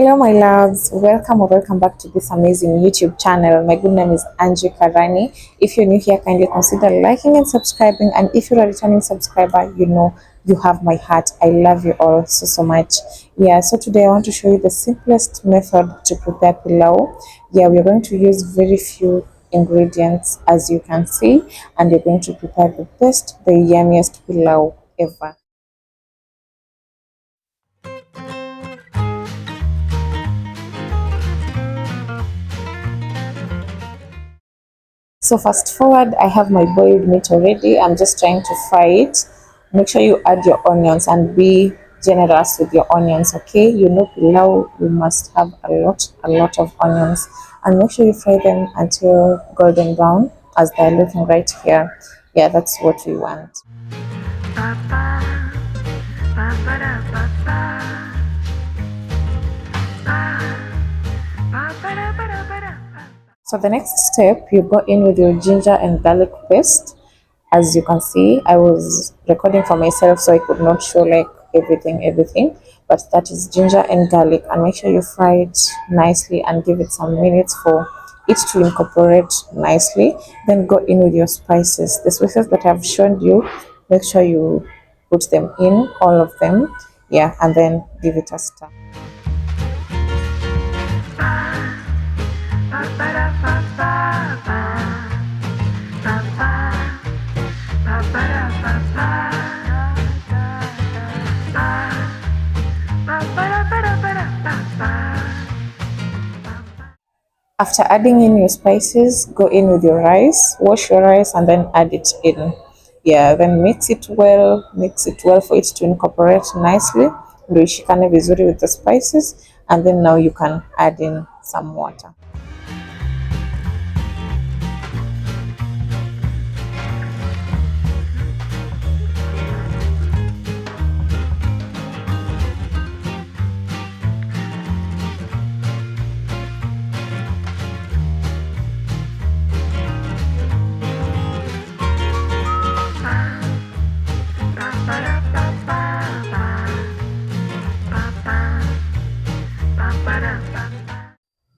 Hello my loves, welcome or welcome back to this amazing YouTube channel. My good name is Angie Karani. If you're new here, kindly consider liking and subscribing, and if you're a returning subscriber, you know you have my heart. I love you all so much. Yeah, so today I want to show you the simplest method to prepare pilau. Yeah, we're going to use very few ingredients, as you can see, and you're going to prepare the best, the yummiest pilau ever. So fast forward, I have my boiled meat already. I'm just trying to fry it. Make sure you add your onions and be generous with your onions, okay? You know pilau, you must have a lot of onions. And make sure you fry them until golden brown, as they're looking right here. Yeah, that's what we want. So the next step, you go in with your ginger and garlic paste. As you can see, I was recording for myself, so I could not show like everything, but that is ginger and garlic, and make sure you fry it nicely and give it some minutes for it to incorporate nicely. Then go in with your spices, the spices that I've shown you. Make sure you put them in, all of them. Yeah, and then give it a stir. After adding in your spices, go in with your rice, wash your rice, and then add it in. Yeah, then mix it well for it to incorporate nicely. Ndio ishikane vizuri with the spices, and then now you can add in some water.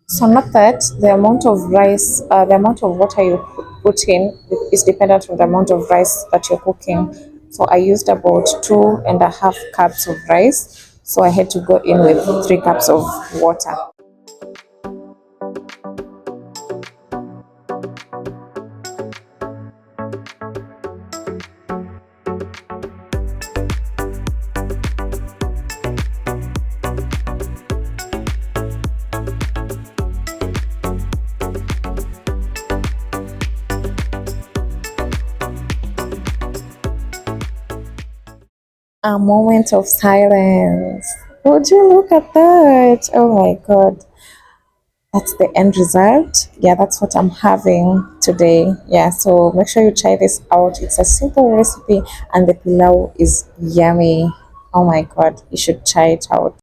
So note that the amount of rice, the amount of water you put in is dependent on the amount of rice that you're cooking. So I used about 2.5 cups of rice. So I had to go in with 3 cups of water. A moment of silence. Would you look at that? Oh my god. That's the end result. Yeah, that's what I'm having today. Yeah, so make sure you try this out. It's a simple recipe and the pilau is yummy. Oh my god, you should try it out.